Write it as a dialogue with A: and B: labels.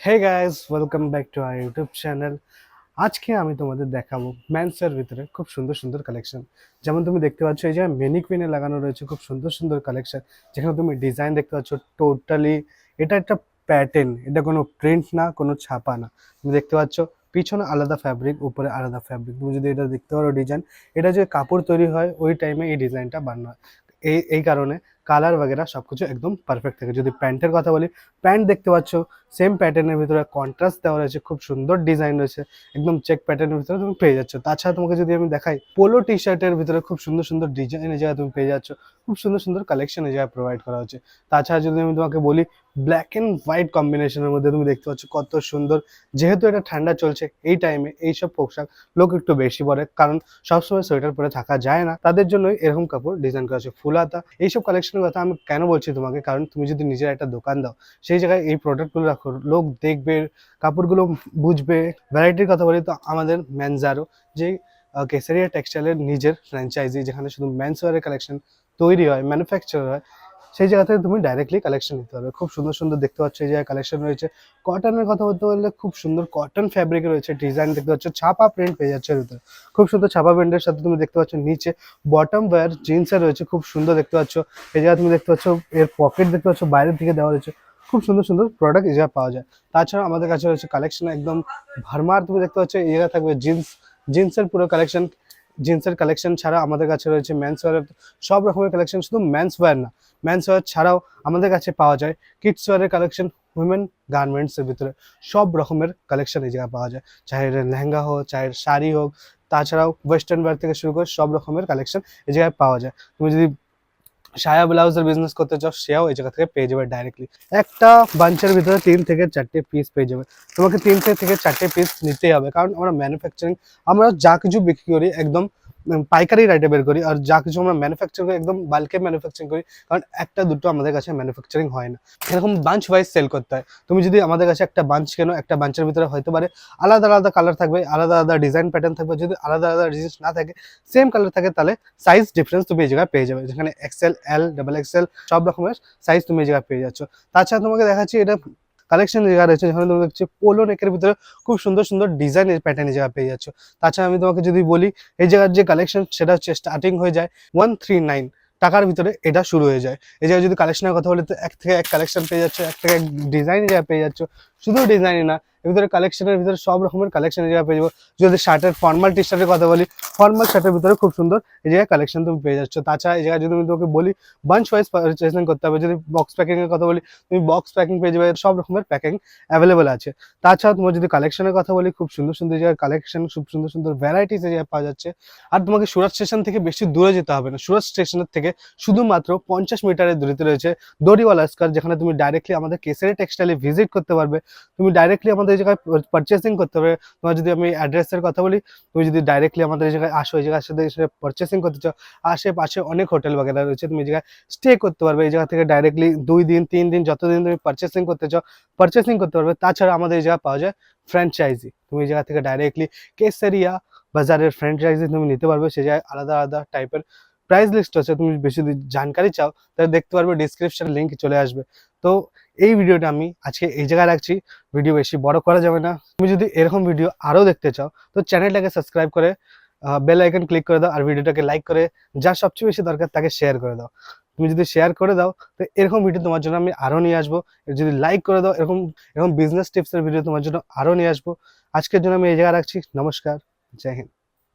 A: Hey guys, welcome back to our YouTube channel. আজকে আমি তোমাদের দেখাবো মেন্সের ভিতরে খুব সুন্দর সুন্দর কালেকশন। যেমন তুমি দেখতে পাচ্ছ, এই যে মেনিকুইনে লাগানো রয়েছে খুব সুন্দর সুন্দর কালেকশন, যেখানে তুমি ডিজাইন দেখতে পাচ্ছ টোটালি। এটা একটা প্যাটার্ন, এটা কোনো প্রিন্ট না, কোনো ছাপা না। তুমি দেখতে পাচ্ছ পিছনে আলাদা ফ্যাব্রিক, উপরে আলাদা ফ্যাব্রিক। তুমি যদি এটা দেখতে পারো ডিজাইন, এটা যে কাপড় তৈরি হয় ওই টাইমে এই ডিজাইনটা বানানো হয়। এই কারণে কালার वगैरह সবকিছু একদম পারফেক্ট থাকে। যদি প্যান্টের কথা বলি, প্যান্ট দেখতে পাচ্ছ সেম প্যাটার্নের ভিতরে কন্ট্রাস্ট দেওয়া রয়েছে, খুব সুন্দর ডিজাইন রয়েছে, একদম চেক প্যাটার্নের ভিতরে তুমি পেয়ে যাচ্ছ। তাছাড়া তোমাকে যদি আমি দেখাই, পোলো টি শার্টের ভিতরে খুব সুন্দর সুন্দর ডিজাইনের জায়গায় তুমি পেয়ে যাচ্ছ, খুব সুন্দর সুন্দর কালেকশনের জায়গায় প্রোভাইড করা হচ্ছে। তাছাড়া যদি আমি তোমাকে বলি, ব্ল্যাক অ্যান্ড হোয়াইট কম্বিনেশনের মধ্যে তুমি দেখতে পাচ্ছ কত সুন্দর। যেহেতু এটা ঠান্ডা চলছে এই টাইমে, এইসব পোশাক লোক একটু বেশি পরে, কারণ সবসময় সোয়েটার পরে থাকা যায় না, তাদের জন্যই এরকম কাপড় ডিজাইন করা আছে। ফুল হাতা এইসব কালেকশনের কথা আমি কেন বলছি তোমাকে, কারণ তুমি যদি নিজের একটা দোকান দাও, সেই জায়গায় এই প্রোডাক্টগুলো রাখো, লোক দেখবে, কাপড়গুলো বুঝবে। ভ্যারাইটির কথা বলি তো আমাদের মেনজারো, যে কেসারিয়া টেক্সটাইলের নিজের ফ্র্যাঞ্চাইজি, যেখানে শুধু মেন্স ওয়ারের কালেকশন তৈরি হয়, ম্যানুফ্যাকচার হয়, সেই জায়গা থেকে তুমি ডাইরেক্টলি কালেকশন নিতে পারবে। খুব সুন্দর সুন্দর দেখতে পাচ্ছ এই জায়গায় কালেকশন রয়েছে। কটনের কথা বলতে বললে খুব সুন্দর কটন ফ্যাব্রিক রয়েছে, ডিজাইন দেখতে পাচ্ছ, ছাপা প্রিন্ট পেয়ে যাচ্ছে এর ভিতরে। খুব সুন্দর ছাপা প্রিন্টের সাথে তুমি দেখতে পাচ্ছ নিচে বটম ওয়্যার জিন্সের রয়েছে, খুব সুন্দর দেখতে পাচ্ছ। এই জায়গায় তুমি দেখতে পাচ্ছ এর পকেট দেখতে পাচ্ছ, বাইরের দিকে দেওয়া রয়েছে। খুব সুন্দর সুন্দর প্রোডাক্ট এই জায়গায় পাওয়া যায়। তাছাড়া আমাদের কাছে রয়েছে কালেকশন একদম ভারমার। তুমি দেখতে পাচ্ছ এই জায়গায় থাকবে জিন্সের পুরো কালেকশন। জিন্সের কালেকশন ছাড়া আমাদের কাছে রয়েছে মেন্স ওয়্যারের সব রকমের কালেকশন। শুধু মেন্স ওয়্যার না, মেন্স ওয়্যার ছাড়াও আমাদের কাছে পাওয়া যায় কিডস ওয়্যারের কালেকশন, উইমেন গার্মেন্টসের ভিতরে সব রকমের কালেকশন এই জায়গায় পাওয়া যায়। চাহে লেহেঙ্গা হোক, চাহে শাড়ি হোক, তাছাড়াও ওয়েস্টার্ন ওয়্যার থেকে শুরু করে সব রকমের কালেকশন এই জায়গায় পাওয়া যায়। তুমি যদি সায়া ব্লাউজের বিজনেস করতে চাও, সেও এই জায়গা থেকে পেয়ে যাবে ডাইরেক্টলি। একটা বাঞ্চের ভিতরে 3 থেকে 4টে পিস পেয়ে যাবে। তোমাকে 3 থেকে 4টে পিস নিতেই হবে, কারণ আমরা ম্যানুফ্যাকচারিং, আমরা যা কিছু বিক্রি করি একদম পাইকারি রেটে বের করি, আর যা কিছু আমরা ম্যানুফ্যাকচার করি একদম বাল্কে ম্যানুফ্যাকচারিং করি, কারণ একটা দুটো আমাদের কাছে ম্যানুফ্যাকচারিং হয় না। এরকম বাঞ্চ ওয়াইজ সেল করতে হয়। তুমি যদি আমাদের কাছে একটা বাঞ্চ কেনো, একটা বাঞ্চের ভিতরে হয়তো পারে আলাদা আলাদা কালার থাকবে, আলাদা আলাদা ডিজাইন প্যাটার্ন থাকবে। যদি আলাদা আলাদা ডিজাইন না থাকে, সেম কালার থাকে, তাহলে সাইজ ডিফারেন্স তুমি এই জায়গায় পেয়ে যাবে, যেখানে এক্সেল, এল, ডাবল এক্সেল সব রকমের সাইজ তুমি এই জায়গায় পেয়ে যাচ্ছ। তাছাড়া তোমাকে দেখাচ্ছি এটা কালেকশন জায়গা রয়েছে, যেখানে তুমি দেখছি পোলো নেকের ভিতরে খুব সুন্দর সুন্দর ডিজাইন প্যাটার্ন জায়গা পেয়ে যাচ্ছ। তাছাড়া আমি তোমাকে যদি বলি, এই জায়গার যে কালেকশন সেটা হচ্ছে স্টার্টিং হয়ে যায় 139 টাকার ভিতরে, এটা শুরু হয়ে যায়। এই জায়গায় যদি কালেকশনের কথা বলি তো এক থেকে এক কালেকশন পেয়ে যাচ্ছ, এক থেকে এক ডিজাইন জায়গা পেয়ে যাচ্ছ। শুধু ডিজাইনই না, এর ভিতরে কালেকশনের ভিতরে সব রকমের কালেকশন জায়গা পেয়ে যাবো। যদি শার্টের ফর্মাল টি শার্টের কথা বলি, ফর্মাল শার্টের ভিতরে খুব সুন্দর এই জায়গায় কালেকশন তুমি পেয়ে যাচ্ছ। তাছাড়া এই জায়গায় যদি আমি তোমাকে বলি বাঞ্চ ওয়াইজ পারচেজিং করতে হবে, যদি বক্স প্যাকিং এর কথা বলি, তুমি বক্স প্যাকিং পেয়ে যাবে, সব রকমের প্যাকিং অ্যাভেলেবল আছে। তাছাড়া তোমার যদি কালেকশনের কথা বলি, খুব সুন্দর সুন্দর জায়গায় কালেকশন, খুব সুন্দর সুন্দর ভ্যারাইটিস এই জায়গায় পাওয়া যাচ্ছে। আর তোমাকে সুরাট স্টেশন থেকে বেশি দূরে যেতে হবে না। সুরাট স্টেশনের থেকে শুধুমাত্র 50 মিটারের দূরত্বে রয়েছে দড়িওয়ালা স্কোয়ার, যেখানে তুমি ডাইরেক্টলি আমাদের কেসারি টেক্সটাইলে ভিজিট করতে পারবে। তুমি ডাইরেক্টলি আমাদের এই জায়গায় পারচেসিং করতে পারবে। তোমার যদি আমি অ্যাড্রেসের কথা বলি, তুমি যদি ডাইরেক্টলি আমাদের এই জায়গায় আসো, এই জায়গার সাথে এসে পারচেসিং করতে চাও, আশেপাশে অনেক হোটেল वगैरह রয়েছে, তুমি এই জায়গায় স্টে করতে পারবে। এই জায়গা থেকে ডাইরেক্টলি 2 দিন 3 দিন যতদিন তুমি পারচেসিং করতে চাও পারচেসিং করতে পারবে। তাছাড়া আমাদের এই জায়গায় পাওয়া যায় ফ্র্যাঞ্চাইজি। তুমি এই জায়গা থেকে ডাইরেক্টলি কেসারিয়া বাজারের ফ্র্যাঞ্চাইজি তুমি নিতে পারবে। সেই জায়গায় আলাদা আলাদা টাইপের প্রাইস লিস্ট আছে। তুমি বেশি জানকারি চাও তাহলে দেখতে পারবে, ডিসক্রিপশন লিঙ্ক চলে আসবে। তো এই ভিডিওটা আমি আজকে এই জায়গায় রাখছি, ভিডিও বেশি বড় করা যাবে না। তুমি যদি এরকম ভিডিও আরও দেখতে চাও তো চ্যানেলটাকে সাবস্ক্রাইব করে বেল আইকন ক্লিক করে দাও, আর ভিডিওটাকে লাইক করে যার সবচেয়ে বেশি দরকার তাকে শেয়ার করে দাও। তুমি যদি শেয়ার করে দাও তো এরকম ভিডিও তোমার জন্য আমি আরও নিয়ে আসবো। যদি লাইক করে দাও, এরকম এরকম বিজনেস টিপসের ভিডিও তোমার জন্য আরও নিয়ে আসবো। আজকের জন্য আমি এই জায়গায় রাখছি। নমস্কার, জয় হিন্দ।